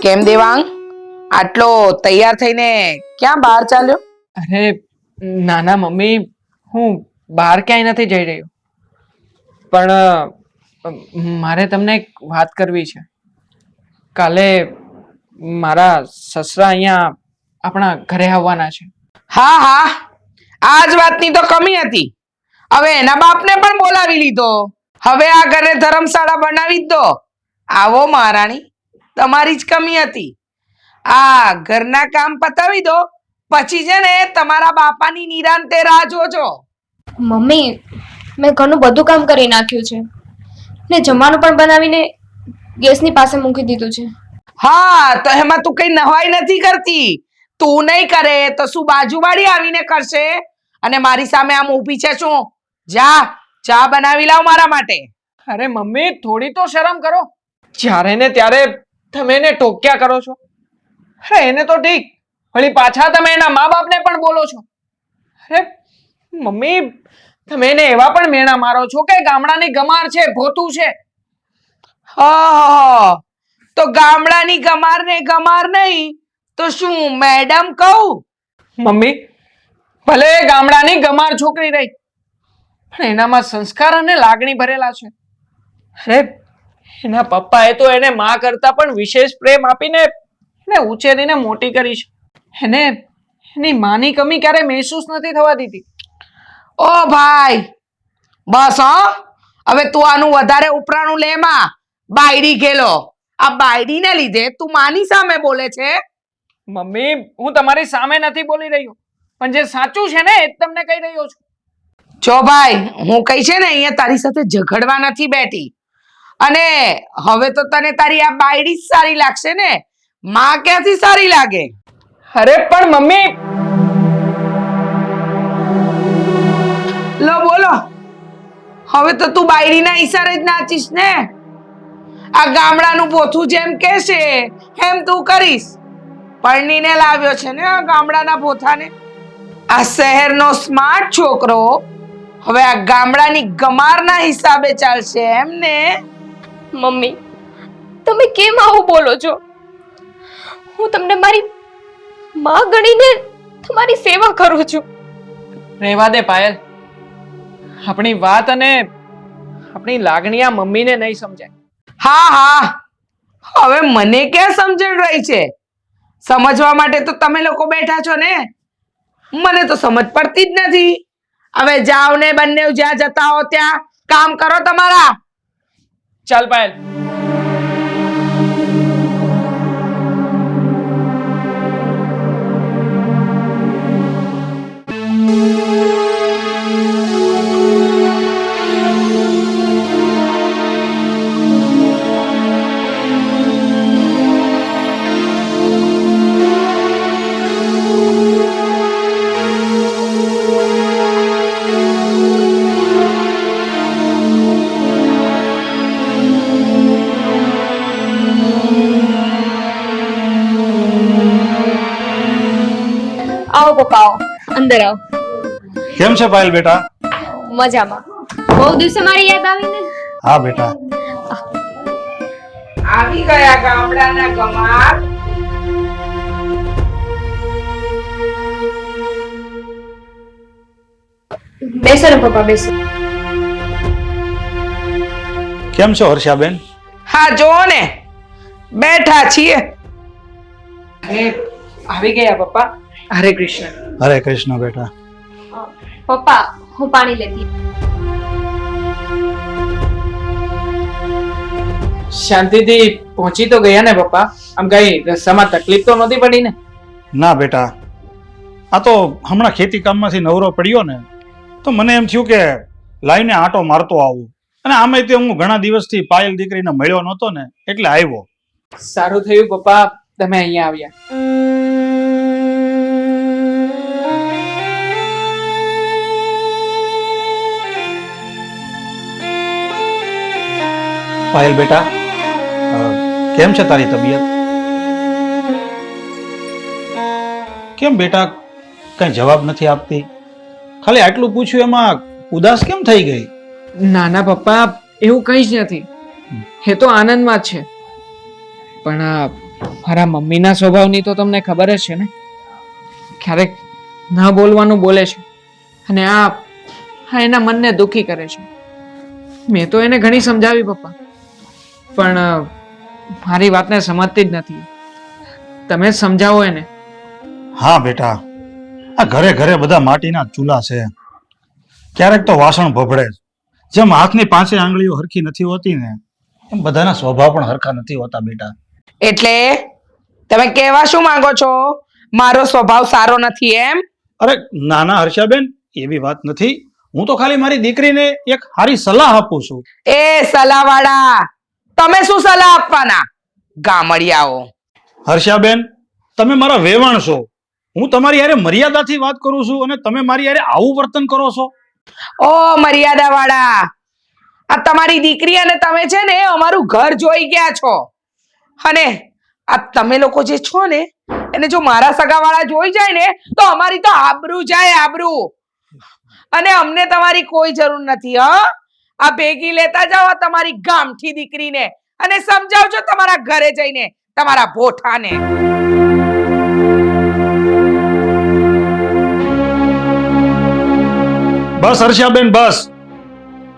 કેમ દેવાંગ, આટલો તૈયાર થઈને ક્યાં બહાર ચાલ્યો? અરે નાના મમ્મી, હું બહાર ક્યાંય નથી જઈ રહ્યો, પણ મારે તમને એક વાત કરવી છે. કાલે મારા સસરા અહીંયા આપણા ઘરે આવવાના છે. હા હા, આ જ વાતની તો કમી હતી. હવે એના બાપને પણ બોલાવી લીધો. હવે આ ઘરે ધર્મશાળા બનાવી જ દો. આવો મહારાણી, તમારી જ કમી હતી. આ ઘરના કામ પતાવી દો, પછી છે ને તમારા બાપાની નિરાંતે રાહ જોજો. મમ્મી, મેં ઘરનું બધું કામ કરી નાખ્યું છે ને જમવાનું પણ બનાવીને ગેસની પાસે મૂકી દીધું છે. હા, તો એમાં તું કઈ નવાઈ નથી કરતી. તું નહીં કરે તો શું બાજુવાળી આવીને કરશે? અને મારી સામે આમ ઊભી છે શું? જા, ચા બનાવી લાવ મારા માટે. અરે મમ્મી, થોડી તો શરમ કરો. જ્યારે ને ત્યારે તમે એને ટોક્યા કરો છો. અરે એને તો ઠીક, વળી પાછા તમે એના મા બાપને પણ બોલો છો. અરે મમ્મી, તમે એને એવા પણ મેણા મારો છો કે ગામડાની ગમાર છે, ભોતું છે. હા, તો ગામડાની ગમાર ને ગમાર નહીં તો શું મેડમ કહું? મમ્મી, ભલે ગામડાની ગમાર છોકરી રહી, પણ એનામાં સંસ્કાર અને લાગણી ભરેલા છે. અરે એના પપ્પાએ તો એને માં કરતા પણ વિશેષ પ્રેમ આપીને એને ઉછેરીને મોટી કરી છે. એને એની માની કમી ક્યારે મહેસૂસ નથી થવા દીધી. ઓ ભાઈ, બસ હો. હવે તું આનું વધારે ઉપરાણું લેમાં. બાયડી ગેલો, આ બાયડીને લીધે તું માની સામે બોલે છે. મમ્મી, હું તમારી સામે નથી બોલી રહ્યો, પણ જે સાચું છે ને એ જ તમને કહી રહ્યો છું. જો ભાઈ, હું કઈ છે ને અહીંયા તારી સાથે ઝઘડવા નથી બેઠી. અને હવે તો તને તારી આ બાયડી જ સારી લાગશે ને, માં ક્યાંથી સારી લાગે? અરે પણ મમ્મી, લો બોલો, હવે તો તું બાયડીના ઈશારે જ નાચીશ ને. આ ગામડાનું પોથું જેમ કહેશે એમ તું કરીશ. પરણીને લાવ્યો છે ને આ ગામડાના પોથાને. આ શહેરનો સ્માર્ટ છોકરો હવે આ ગામડાની ગમારના હિસાબે ચાલશે એમ ને? મમ્મી, તમે કેમ આવું બોલો છો? હું તમને મારી માં ગણીને તમારી સેવા કરું છું. રહેવા દે પાયલ. આપણી વાત અને આપણી લાગણી આ મમ્મીને નહીં સમજાય. હા હા, હવે મને ક્યાં સમજણ રહી છે? સમજવા માટે તો તમે લોકો બેઠા છો ને. મને તો સમજ પડતી જ નથી. હવે જાઓ ને બંને જ્યાં જતા હો ત્યાં કામ કરો તમારા. ચાલ પાયલ. આવો પપ્પા, આવો, અંદર આવો. કેમ છે પાયલ બેટા? મજામાં. બહુ દિવસે મારી યાદ આવી ને. હા બેટા. આવી ગયા ગામડાના ગમાર. બેસો ને પપ્પા, બેસો. કેમ છો હર્ષાબેન? હા જો ને, બેઠા છીએ. અરે આવી ગયા પપ્પા. હરે કૃષ્ણ. હરે કૃષ્ણ બેટા. પપ્પા, હું પાણી લેતી. શાંતિથી પહોંચી તો ગયા ને પપ્પા? આમ કઈ રસ્તામાં તકલીફ તો નહોતી પડી ને? ના બેટા, આ તો હમણાં ખેતી કામમાંથી નવરો પડ્યો ને તો મને એમ થયું કે લાઈને આંટો મારતો આવું. અને આમે તે હું ઘણા દિવસથી પાયલ દીકરીને મળ્યો નહોતો ને એટલે આવ્યો. સારું થયું પપ્પા તમે અહીંયા આવ્યા. પાયલ બેટા, કેમ છે તારી તબિયત? કેમ બેટા કઈ જવાબ નથી આપતી? ખાલી આટલું પૂછ્યું એમાં ઉદાસ કેમ થઈ ગઈ? નાના પપ્પા, એવું કંઈ જ નથી. એ તો આનંદમાં જ છે. પણ મારા મમ્મીના સ્વભાવની તો તમને ખબર જ છે ને, ક્યારેક ના બોલવાનું બોલે છે અને આ એના મનને દુખી કરે છે. મેં તો એને ઘણી સમજાવી પપ્પા, પણ મારી વાતને સમજતી જ નથી. તમે જ સમજાવો એને. હા બેટા, આ ઘરે ઘરે બધા માટીના ચૂલા છે. ક્યારેક તો વાસણ ભભળે જ. જેમ હાથની પાંચે આંગળીઓ હરખી નથી હોતી ને, એમ બધાના સ્વભાવ પણ હરખા નથી હોતા બેટા. એટલે તમે કહેવા શું માંગો છો? મારો સ્વભાવ સારો નથી એમ? અરે નાના હર્ષાબેન, એવી વાત નથી. હું તો ખાલી મારી દીકરીને એક સારી સલાહ આપું છું. એ સલાહવાળા, તમે શું સલાહ આપવાના? ગામડિયાઓ. હર્ષાબેન, તમે મારા વેવાણ છો. હું તમારી યારે મર્યાદાથી વાત કરું છું અને તમે મારી યારે આવું વર્તન કરો છો. ઓ મર્યાદા વાળા, આ તમારી દીકરી અને તમે છે ને અમારું ઘર જોઈ ગયા છો, અને આ તમે લોકો જે છો ને એને જો મારા સગાવાળા જોઈ જાય ને તો અમારી તો આબરૂ જાય, આબરૂ. અને અમને તમારી કોઈ જરૂર નથી. આ ભેગી લેતા જાઓ આ તમારી ગામઠી દીકરીને અને સમજાવજો તમારા ઘરે જઈને તમારા ભોઠાને. બસ હર્ષાબેન, બસ.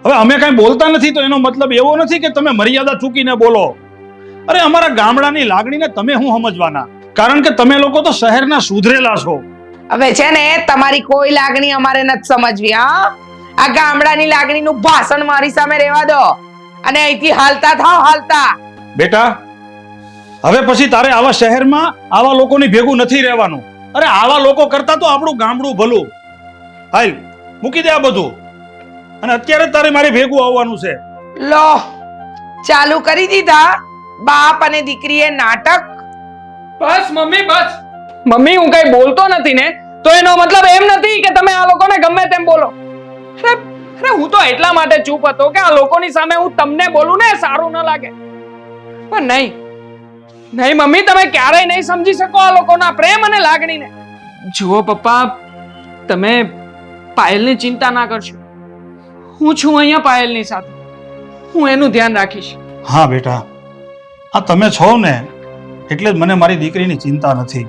હવે અમે કઈ બોલતા નથી તો એનો મતલબ એવો નથી કે તમે મર્યાદા ચૂકીને બોલો. અરે અમારા ગામડાની લાગણીને તમે શું સમજવાના? કારણ કે તમે લોકો તો શહેરના સુધરેલા છો. હવે છે ને તમારી કોઈ લાગણી અમારે નથી સમજવી. આ ગામડાની લાગણીનું ભાષણ મારી સામે રહેવા દો અને અહીંથી હાલતા થાવ, હાલતા. બેટા, હવે પછી તારે આવા શહેરમાં આવા લોકોની ભેગું નથી રહેવાનું. અરે આવા લોકો કરતા તો આપણું ગામડું ભલું. હાલ મૂકી દે આ બધું અને અત્યારે જ તારે મારી ભેગું આવવાનું છે. લો, ચાલુ કરી દીધા બાપ અને દીકરીએ નાટક. બસ મમ્મી, બસ. મમ્મી, હું કઈ બોલતો નથી ને તો એનો મતલબ એમ નથી કે તમે આ લોકોને ગમે તેમ બોલો. અરે હું તો એટલા માટે ચૂપ હતો કે આ લોકોની સામે હું તમને બોલું ને સારું ન લાગે. પણ નહીં નહીં મમ્મી, તમે ક્યારેય નહીં સમજી શકો આ લોકોના પ્રેમ અને લાગણીને. જુઓ પપ્પા, તમે પાયલની ચિંતા ના કરશો. હું છું અહીંયા પાયલની સાથે. હું એનું ધ્યાન રાખીશ. હા બેટા, આ તમે છો ને એટલે જ મને મારી દીકરીની ચિંતા નથી.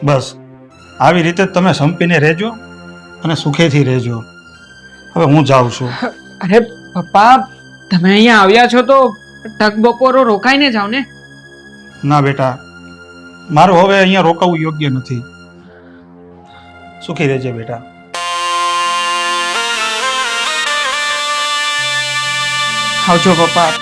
બસ આવી રીતે જ તમે સંપીને રહેજો અને સુખેથી રહેજો. હવે હું જાઉં છું. અરે પપ્પા, તમે અહીંયા આવ્યા છો તો ટક બપોરો રોકાઈને જાઓ ને. ના બેટા, મારું હવે અહીંયા રોકાવું યોગ્ય નથી. સુખી રહેજે બેટા. આવજો પપ્પા.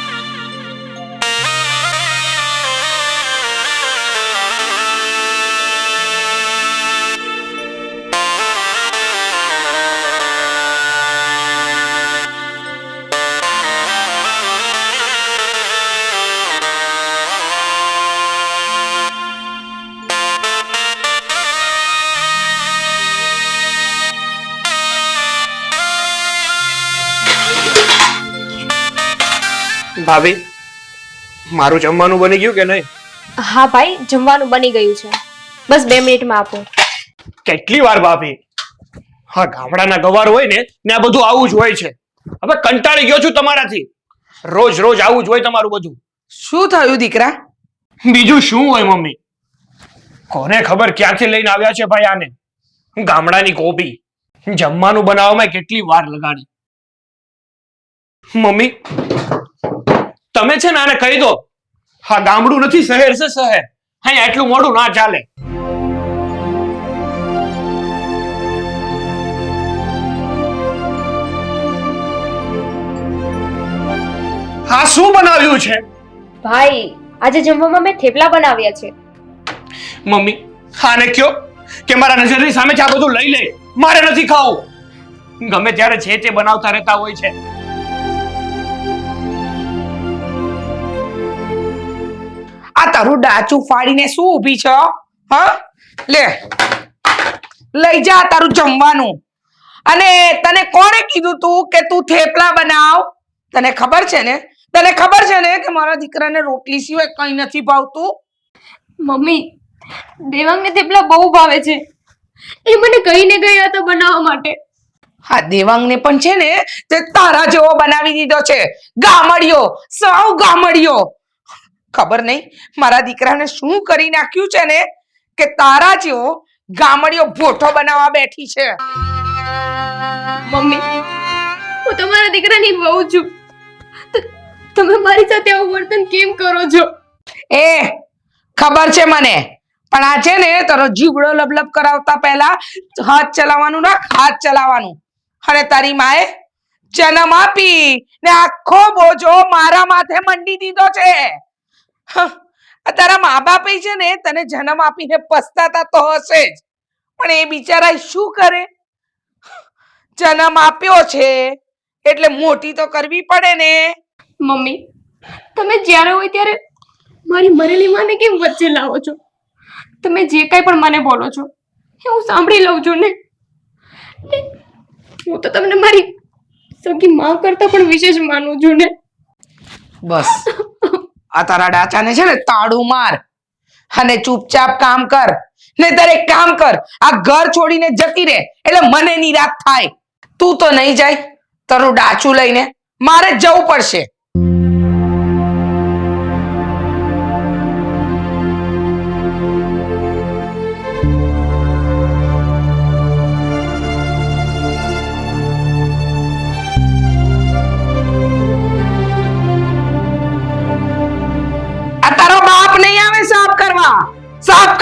ભાભી, મારું જમવાનું બની ગયું કે નહીં? હા ભાઈ, જમવાનું બની ગયું છે. બસ 2 મિનિટમાં આપો. કેટલી વાર ભાભી? હા, ગામડાના ગવાર હોય ને આ બધું આવું જ હોય છે. હવે કંટાળી ગયો છું તમારાથી. રોજ રોજ આવું જ હોય તમારું બધું. શું થયું દીકરા? બીજું શું હોય મમ્મી? કોને ખબર ક્યાંથી લઈને આવ્યા છે ભાઈ આને. ગામડાની કોપી. જમવાનું બનાવવામાં કેટલી વાર લગાડી. મમ્મી, તમે છે ને આને કહી દો, હા ગામડું નથી શહેર છે, શહેર. અહીંયા એટલું મોડું ના ચાલે. હા, શું બનાવ્યું છે? ભાઈ, આજે જમવામાં મેં થેપલા બનાવ્યા છે. મમ્મી, આને કયો કે મારા નજરની સામે જ આ બધું લઈ લે. મારે નથી ખાવું. ગમે ત્યારે છે તે બનાવતા રહેતા હોય છે. આ તારું ડાચું ફાડીને શું ઊભી છો? હા, લે લઈ જા તારું જમવાનું. અને તને કોણે કીધું તું કે તું થેપલા બનાવ? તને ખબર છે ને, તને ખબર છે ને કે મારા દીકરાને રોટલી સિવાય કંઈ નથી ભાવતું. મમ્મી, દેવાંગને થેપલા બહુ ભાવે છે. એ મને કહીને ગયા હતા બનાવવા માટે. હા, દેવાંગને પણ છે ને તે તારા જેવો બનાવી દીધો છે. ગામડિયો, સાવ ગામડિયો. ખબર નહીં મારા દીકરાને શું કરી નાખ્યું છે ને કે તારા જેવો ગામડિયો ભોઠો બનાવવા બેઠી છે. મમ્મી, હું તમારા દીકરાની વહુ છું. તમે મારી સાથે આવું વર્તન કેમ કરો છો? એ ખબર છે મને, પણ આ છે ને તારો જીવડો લબલબ કરાવતા પહેલા હાથ ચલાવવાનું ના, હાથ ચલાવવાનું. અને તારી માએ જન્મ આપી ને આખો બોજો મારા માથે મંડી દીધો છે. આ તારા મા બાપે છે ને તને જન્મ આપીને પસ્તાતા તો હશે જ, પણ એ બિચારા શું કરે? જન્મ આપ્યો છે એટલે મોટી તો કરવી પડે ને. મમ્મી, તમે જ્યારે હોય ત્યારે મારી મરેલી માને કેમ વચ્ચે લાવો છો? તમે જે કાંઈ પણ મને બોલો છો એ હું સાંભળી લઉં છું ને. હું તો તમને મારી સગી માં કરતા પણ વિશેષ માનું છું ને. બસ આ તારા ડાચાને છે ને તાળું માર અને ચૂપચાપ કામ કર. નહીંતર એક કામ કર, આ ઘર છોડીને જતી રહે એટલે મને નિરાશ થાય. તું તો નહીં જાય, તારું ડાચું લઈને મારે જ જવું પડશે. આ તારો બાપ નહીં આવે સાફ કરવા. સાફ